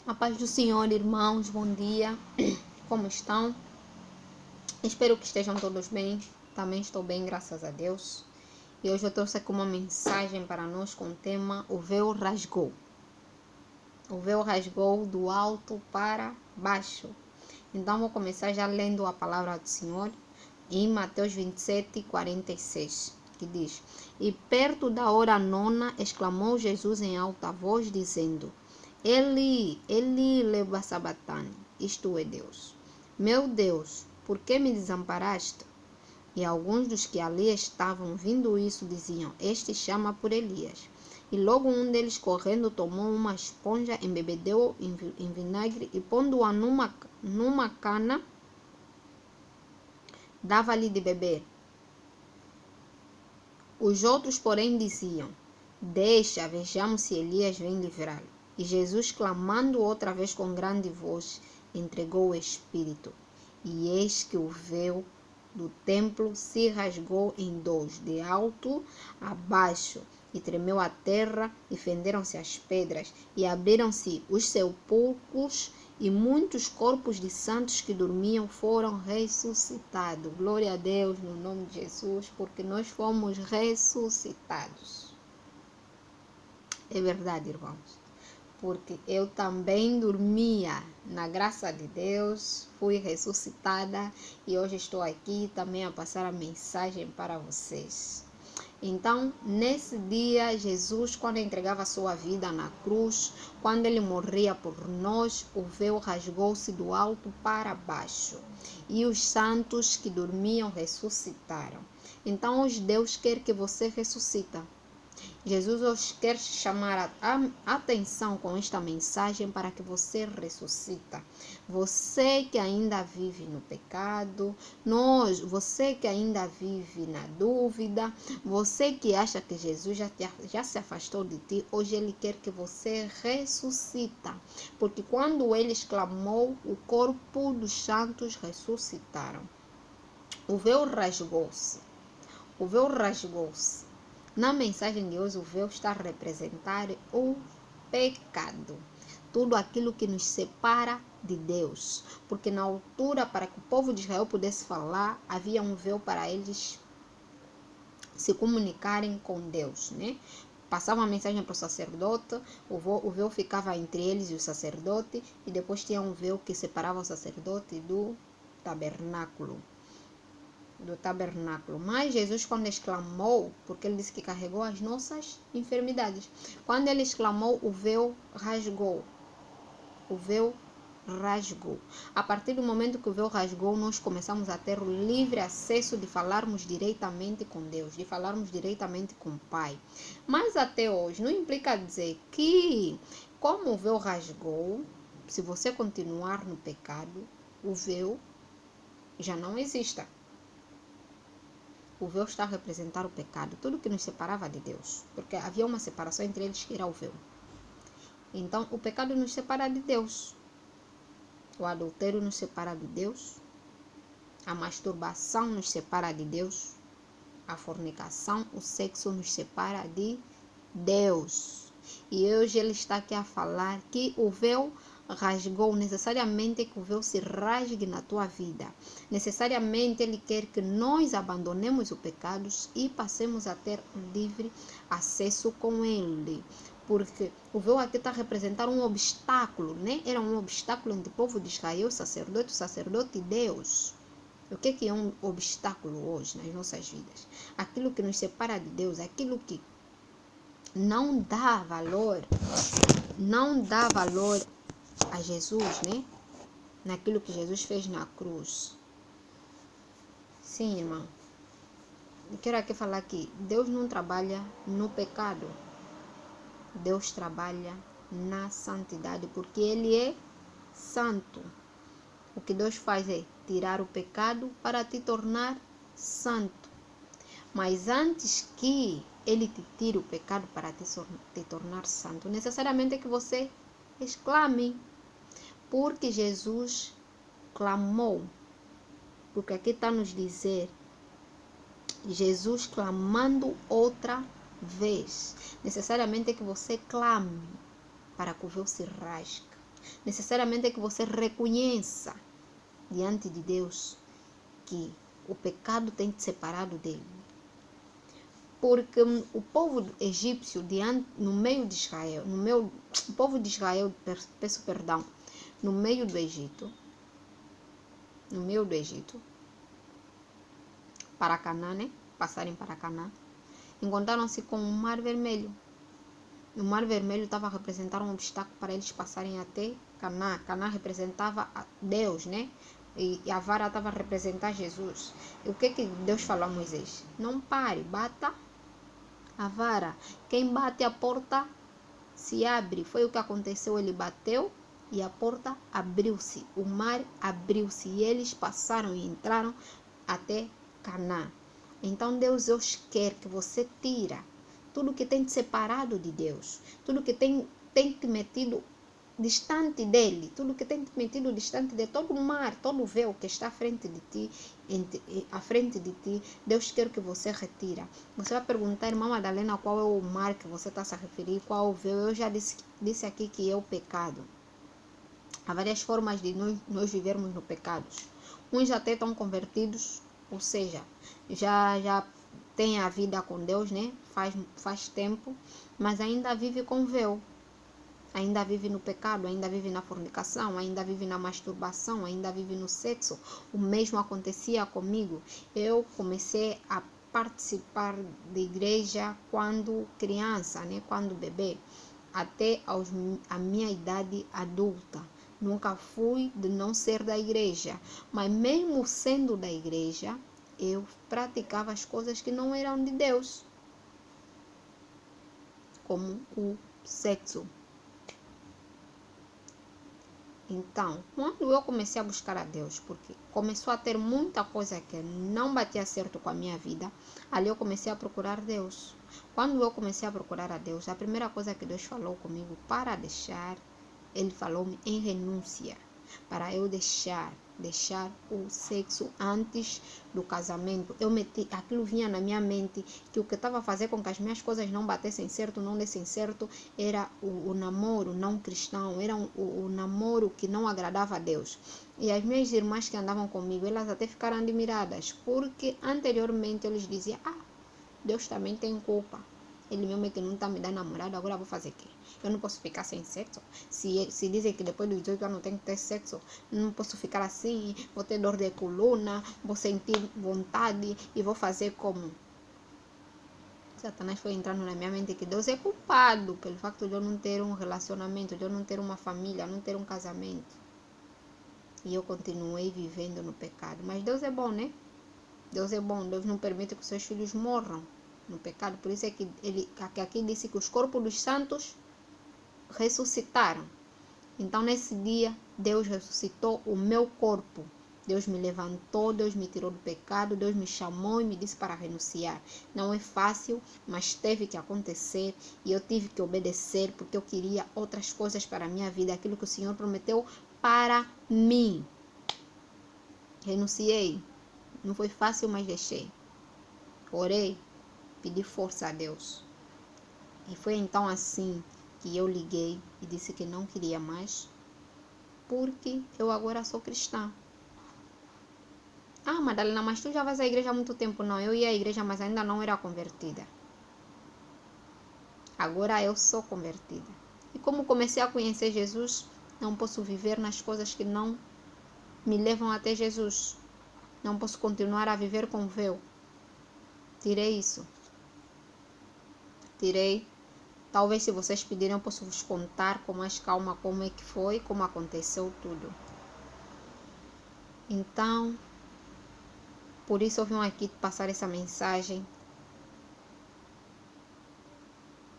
A paz do Senhor, irmãos, bom dia. Como estão? Espero que estejam todos bem. Também estou bem, graças a Deus. E hoje eu trouxe aqui uma mensagem para nós com o tema O véu rasgou. O véu rasgou do alto para baixo. Então vou começar já lendo a palavra do Senhor em Mateus 27, 46, que diz: E perto da hora nona exclamou Jesus em alta voz, dizendo: Eli, Eli, lema sabachthani, isto é Deus. Meu Deus, por que me desamparaste? E alguns dos que ali estavam vindo isso diziam: Este chama por Elias. E logo um deles, correndo, tomou uma esponja, embebedeu em vinagre e, pondo-a numa cana, dava-lhe de beber. Os outros, porém, diziam: Deixa, vejamos se Elias vem livrá-lo. E Jesus, clamando outra vez com grande voz, entregou o Espírito. E eis que o véu do templo se rasgou em dois, de alto a baixo, e tremeu a terra, e fenderam-se as pedras, e abriram-se os sepulcros, e muitos corpos de santos que dormiam foram ressuscitados. Glória a Deus no nome de Jesus, porque nós fomos ressuscitados. É verdade, irmãos. Porque eu também dormia, na graça de Deus, fui ressuscitada e hoje estou aqui também a passar a mensagem para vocês. Então, nesse dia, Jesus, quando entregava a sua vida na cruz, quando ele morria por nós, o véu rasgou-se do alto para baixo e os santos que dormiam ressuscitaram. Então, hoje Deus quer que você ressuscita. Jesus hoje quer chamar a atenção com esta mensagem para que você ressuscita. Você que ainda vive no pecado, você que ainda vive na dúvida, você que acha que Jesus já se afastou de ti, hoje ele quer que você ressuscita. Porque quando ele exclamou, o corpo dos santos ressuscitaram. O véu rasgou-se. O véu rasgou-se. Na mensagem de hoje, o véu está a representar o pecado. Tudo aquilo que nos separa de Deus. Porque na altura, para que o povo de Israel pudesse falar, havia um véu para eles se comunicarem com Deus, né? Passavam a mensagem para o sacerdote, o véu ficava entre eles e o sacerdote, e depois tinha um véu que separava o sacerdote do tabernáculo. Mas Jesus, quando exclamou, porque ele disse que carregou as nossas enfermidades, quando ele exclamou, o véu rasgou. O véu rasgou. A partir do momento que o véu rasgou, nós começamos a ter o livre acesso de falarmos diretamente com Deus, de falarmos diretamente com o Pai. Mas até hoje, não implica dizer que, como o véu rasgou, se você continuar no pecado, o véu já não exista. O véu está a representar o pecado, tudo que nos separava de Deus, porque havia uma separação entre eles que era o véu. Então, o pecado nos separa de Deus. O adultério nos separa de Deus. A masturbação nos separa de Deus. A fornicação, o sexo nos separa de Deus. E hoje ele está aqui a falar que o véu rasgou, necessariamente que o véu se rasgue na tua vida. Necessariamente ele quer que nós abandonemos o pecado e passemos a ter livre acesso com ele. Porque o véu aqui está a representar um obstáculo, né? Era um obstáculo entre o povo de Israel, o sacerdote e Deus. O que é um obstáculo hoje nas nossas vidas? Aquilo que nos separa de Deus, aquilo que não dá valor a Jesus, né? Naquilo que Jesus fez na cruz. Sim, irmão. Eu quero aqui falar que Deus não trabalha no pecado. Deus trabalha na santidade, porque Ele é santo. O que Deus faz é tirar o pecado para te tornar santo. Mas antes que Ele te tire o pecado para te tornar santo, necessariamente é que você exclame. Porque Jesus clamou. Porque aqui está nos dizer, Jesus clamando outra vez. Necessariamente é que você clame para que o véu se rasgue. necessariamente é que você reconheça diante de Deus que o pecado tem te separado dele. Porque o povo egípcio, no meio de Israel, o povo de Israel, peço perdão, no meio do Egito, para Canaã, né? Passarem para Canaã, encontraram-se com o Mar Vermelho. O Mar Vermelho estava a representar um obstáculo para eles passarem até Canaã. Canaã representava Deus, né? E a vara estava a representar Jesus. E o que Deus falou a Moisés? Não pare, bata a vara. Quem bate a porta se abre. Foi o que aconteceu. Ele bateu e a porta abriu-se. O mar abriu-se e eles passaram e entraram até Canaã. Então Deus hoje quer que você tira tudo que tem te separado de Deus, tudo que tem te metido distante dele, tudo que tem te metido distante de todo o mar, todo o véu que está à frente de ti, Deus quer que você retira. Você vai perguntar, irmã Madalena, qual é o mar que você está se a referir, qual é o véu? Eu já disse aqui que é o pecado. Há várias formas de nós vivermos no pecado. Uns até estão convertidos, ou seja, já tem a vida com Deus, né? Faz tempo, mas ainda vive com véu. Ainda vive no pecado, ainda vive na fornicação, ainda vive na masturbação, ainda vive no sexo. O mesmo acontecia comigo. Eu comecei a participar de igreja quando criança, né? Quando bebê, até a minha idade adulta. Nunca fui de não ser da igreja, mas mesmo sendo da igreja, eu praticava as coisas que não eram de Deus, como o sexo. Então, quando eu comecei a buscar a Deus, porque começou a ter muita coisa que não batia certo com a minha vida, ali eu comecei a procurar Deus. Quando eu comecei a procurar a Deus, a primeira coisa que Deus falou comigo para deixar, Ele falou-me em renúncia, para eu deixar o sexo antes do casamento. Aquilo vinha na minha mente, que o que estava a fazer com que as minhas coisas não batessem certo, não dessem certo, era o namoro não cristão, era o namoro que não agradava a Deus. E as minhas irmãs que andavam comigo, elas até ficaram admiradas, porque anteriormente eles diziam, Deus também tem culpa. Ele mesmo é que não está me dando namorado, agora eu vou fazer o quê? Eu não posso ficar sem sexo? Se dizem que depois dos 18 anos tem que ter sexo, não posso ficar assim, vou ter dor de coluna, vou sentir vontade e vou fazer como? Satanás foi entrando na minha mente que Deus é culpado pelo facto de eu não ter um relacionamento, de eu não ter uma família, não ter um casamento. E eu continuei vivendo no pecado. Mas Deus é bom, né? Deus é bom, Deus não permite que os seus filhos morram no pecado. Por isso é que ele aqui disse que os corpos dos santos ressuscitaram. Então nesse dia Deus ressuscitou o meu corpo. Deus me levantou, Deus me tirou do pecado, Deus me chamou e me disse para renunciar. Não é fácil, mas teve que acontecer e eu tive que obedecer porque eu queria outras coisas para a minha vida, aquilo que o Senhor prometeu para mim. Renunciei. Não foi fácil, mas deixei. Orei, pedi força a Deus. E foi então assim que eu liguei e disse que não queria mais, porque eu agora sou cristã. Madalena, mas tu já vais à igreja há muito tempo. Não, eu ia à igreja, mas ainda não era convertida. Agora eu sou convertida. E como comecei a conhecer Jesus, não posso viver nas coisas que não me levam até Jesus. Não posso continuar a viver com véu. Tirei isso. Tirei. Talvez se vocês pedirem, eu posso vos contar com mais calma como é que foi, como aconteceu tudo. Então, por isso eu vim aqui passar essa mensagem.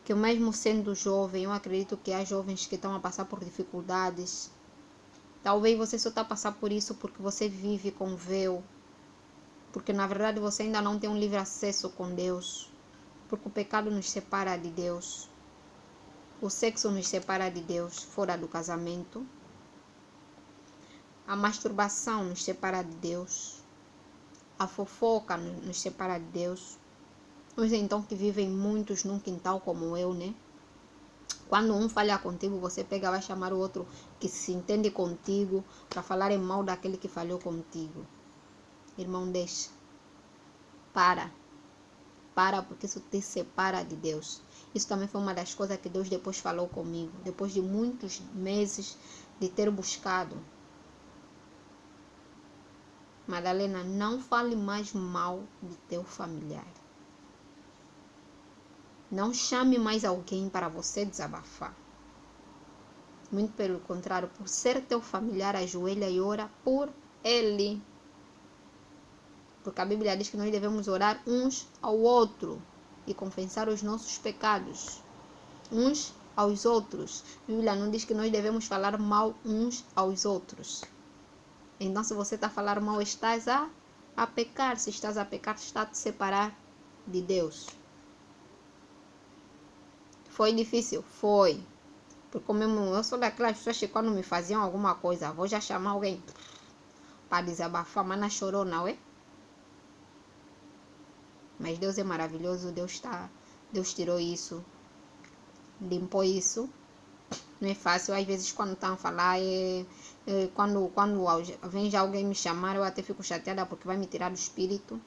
Que mesmo sendo jovem, eu acredito que há jovens que estão a passar por dificuldades. Talvez você só está a passar por isso porque você vive com véu. Porque na verdade você ainda não tem um livre acesso com Deus. Porque o pecado nos separa de Deus. O sexo nos separa de Deus fora do casamento. A masturbação nos separa de Deus. A fofoca nos separa de Deus. Os então que vivem muitos num quintal como eu, né? Quando um falha contigo, você pega, vai chamar o outro que se entende contigo para falarem mal daquele que falhou contigo. Irmão, deixa. Para, porque isso te separa de Deus. Isso também foi uma das coisas que Deus depois falou comigo, depois de muitos meses de ter buscado. Madalena, não fale mais mal do teu familiar. Não chame mais alguém para você desabafar. Muito pelo contrário, por ser teu familiar, ajoelha e ora por ele. Porque a Bíblia diz que nós devemos orar uns ao outro e confessar os nossos pecados uns aos outros. A Bíblia não diz que nós devemos falar mal uns aos outros. Então, se você está a falar mal, estás a pecar. Se estás a pecar, está a te separar de Deus. Foi difícil? Foi. Porque mesmo eu sou daquelas pessoas que quando me faziam alguma coisa, vou já chamar alguém para desabafar, mas não chorou não, é? Mas Deus é maravilhoso, Deus tirou isso, limpou isso. Não é fácil, às vezes quando estão a falar, quando vem já alguém me chamar, eu até fico chateada porque vai me tirar do espírito.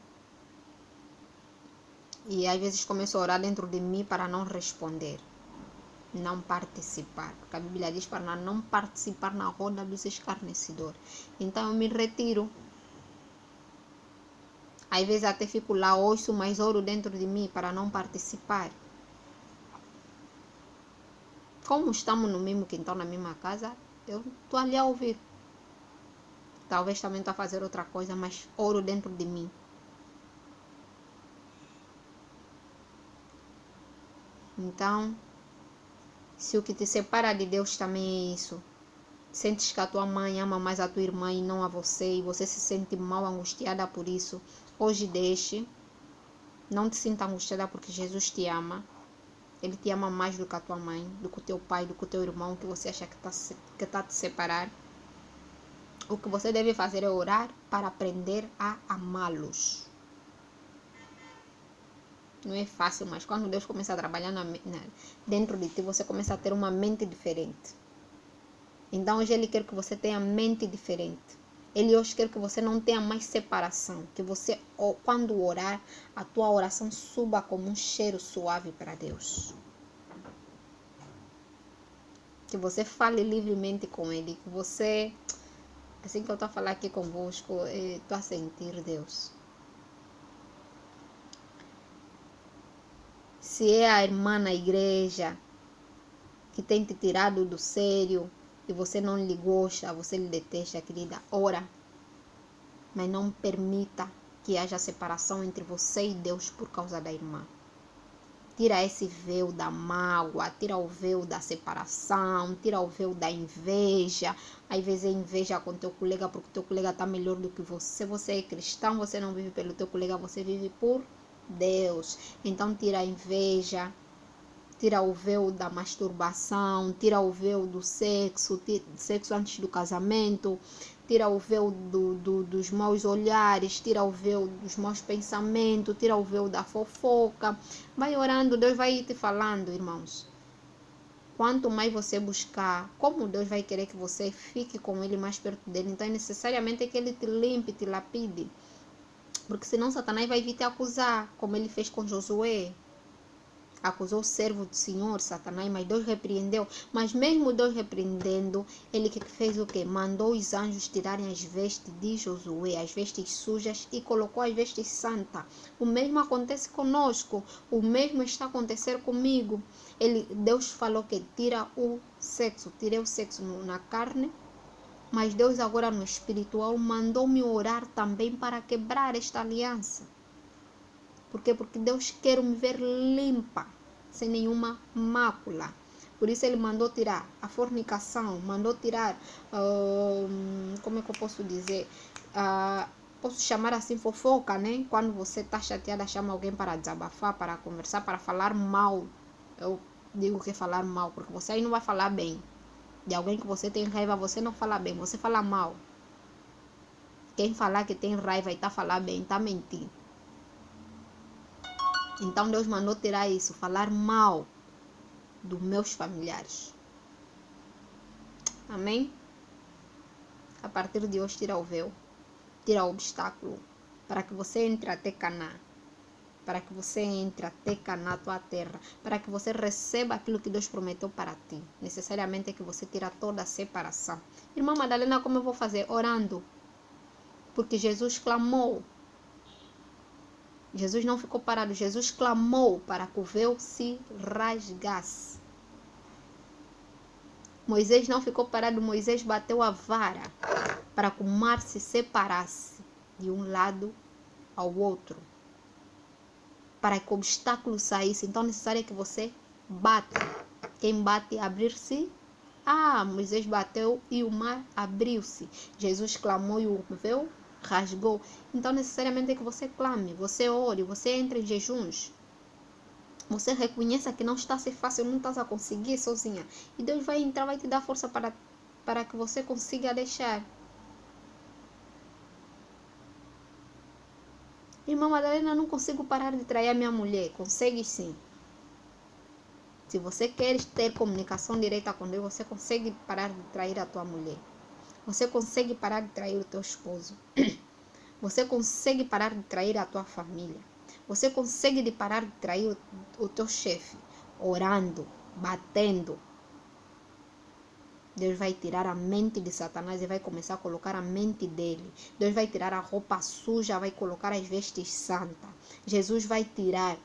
E às vezes começo a orar dentro de mim para não responder, não participar. Porque a Bíblia diz para não participar na roda dos escarnecedores. Então eu me retiro. Às vezes até fico lá, ouço, mas oro dentro de mim para não participar. Como estamos no mesmo quintal, na mesma casa, eu estou ali a ouvir. Talvez também estou a fazer outra coisa, mas oro dentro de mim. Então, se o que te separa de Deus também é isso, sentes que a tua mãe ama mais a tua irmã e não a você, e você se sente mal, angustiada por isso, hoje deixe. Não te sinta angustiada porque Jesus te ama. Ele te ama mais do que a tua mãe, do que o teu pai, do que o teu irmão, que você acha que está a te separar. O que você deve fazer é orar para aprender a amá-los. Não é fácil, mas quando Deus começa a trabalhar dentro de ti, você começa a ter uma mente diferente. Então hoje Ele quer que você tenha mente diferente. Ele hoje quer que você não tenha mais separação. Que você, quando orar, a tua oração suba como um cheiro suave para Deus. Que você fale livremente com Ele. Que você, assim que eu estou a falar aqui convosco, estou a sentir Deus. Se é a irmã na igreja que tem te tirado do sério e você não lhe gosta, você lhe detesta, querida, ora. Mas não permita que haja separação entre você e Deus por causa da irmã. Tira esse véu da mágoa, tira o véu da separação, tira o véu da inveja. Às vezes é inveja com teu colega porque teu colega está melhor do que você. Você é cristão, você não vive pelo teu colega, você vive por Deus. Então tira a inveja, tira o véu da masturbação, tira o véu do sexo antes do casamento, tira o véu dos maus olhares, tira o véu dos maus pensamentos, tira o véu da fofoca. Vai orando, Deus vai te falando, irmãos. Quanto mais você buscar, como Deus vai querer que você fique com Ele mais perto dele, então é necessariamente que Ele te limpe, te lapide. Porque senão Satanás vai vir te acusar, como ele fez com Josué. Acusou o servo do Senhor, Satanás, mas Deus repreendeu. Mas mesmo Deus repreendendo, ele que fez o quê? Mandou os anjos tirarem as vestes de Josué, as vestes sujas, e colocou as vestes santas. O mesmo acontece conosco, o mesmo está a acontecer comigo. Deus falou que tira o sexo, tirei o sexo na carne, mas Deus agora no espiritual mandou-me orar também para quebrar esta aliança. Por quê? Porque Deus quer me ver limpa, sem nenhuma mácula. Por isso Ele mandou tirar a fornicação, mandou tirar, como é que eu posso dizer? Posso chamar assim fofoca, né? Quando você está chateada, chama alguém para desabafar, para conversar, para falar mal. Eu digo que é falar mal, porque você aí não vai falar bem. De alguém que você tem raiva, você não fala bem, você fala mal. Quem falar que tem raiva e está falando bem, está mentindo. Então Deus mandou tirar isso, falar mal dos meus familiares. Amém? A partir de hoje, tira o véu, tira o obstáculo, para que você entre até Canaã. Para que você entre até Canaã, tua terra. Para que você receba aquilo que Deus prometeu para ti. Necessariamente é que você tira toda a separação. Irmã Madalena, como eu vou fazer? Orando. Porque Jesus clamou. Jesus não ficou parado. Jesus clamou para que o véu se rasgasse. Moisés não ficou parado. Moisés bateu a vara para que o mar se separasse de um lado ao outro. Para que o obstáculo saísse. Então é necessário que você bata. Quem bate, abrir-se. Moisés bateu e o mar abriu-se. Jesus clamou e o véu rasgou. Então necessariamente é que você clame, você ore, você entre em jejuns. Você reconheça que não está a ser fácil, não está a conseguir sozinha. E Deus vai entrar, vai te dar força para que você consiga deixar. Irmã Madalena, não consigo parar de trair a minha mulher. Consegue sim. Se você quer ter comunicação direta com Deus, você consegue parar de trair a tua mulher. Você consegue parar de trair o teu esposo. Você consegue parar de trair a tua família. Você consegue parar de trair o teu chefe. Orando, batendo. Deus vai tirar a mente de Satanás e vai começar a colocar a mente dele. Deus vai tirar a roupa suja, vai colocar as vestes santas. Jesus vai tirar,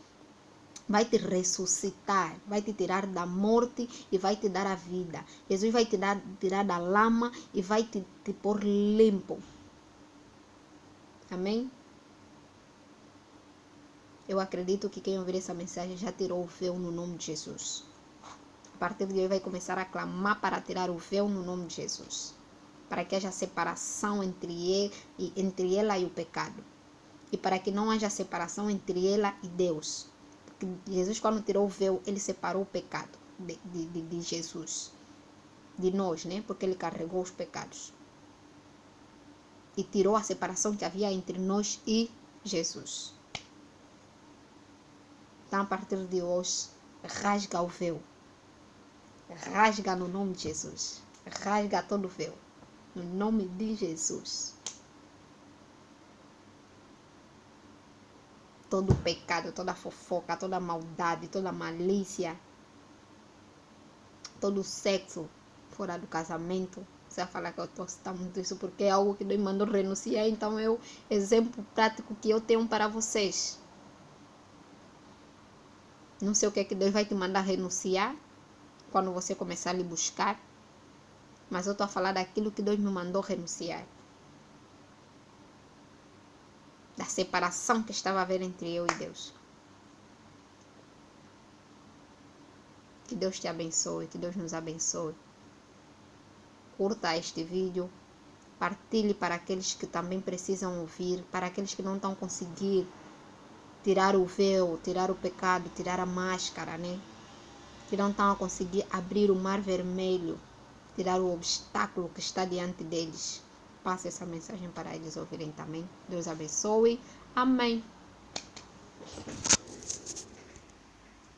vai te ressuscitar, vai te tirar da morte e vai te dar a vida. Jesus vai te tirar da lama e vai te pôr limpo. Amém? Eu acredito que quem ouvir essa mensagem já tirou o véu no nome de Jesus. A partir de hoje vai começar a clamar para tirar o véu no nome de Jesus. Para que haja separação entre ela e o pecado. E para que não haja separação entre ela e Deus. Porque Jesus, quando tirou o véu, ele separou o pecado de Jesus. De nós, né? Porque ele carregou os pecados. E tirou a separação que havia entre nós e Jesus. Então, a partir de hoje, rasga o véu. Rasga no nome de Jesus. Rasga todo o véu. No nome de Jesus. Todo o pecado, toda a fofoca, toda a maldade, toda a malícia. Todo o sexo fora do casamento. Você vai falar que eu estou citando muito isso porque é algo que Deus mandou renunciar. Então é o exemplo prático que eu tenho para vocês. Não sei o que é que Deus vai te mandar renunciar quando você começar a lhe buscar. Mas eu estou a falar daquilo que Deus me mandou renunciar. Da separação que estava a haver entre eu e Deus. Que Deus te abençoe, que Deus nos abençoe. Curta este vídeo. Partilhe para aqueles que também precisam ouvir. Para aqueles que não estão conseguindo tirar o véu, tirar o pecado, tirar a máscara, né? Que não estão a conseguir abrir o mar vermelho, tirar o obstáculo que está diante deles. Passe essa mensagem para eles ouvirem também. Deus abençoe. Amém.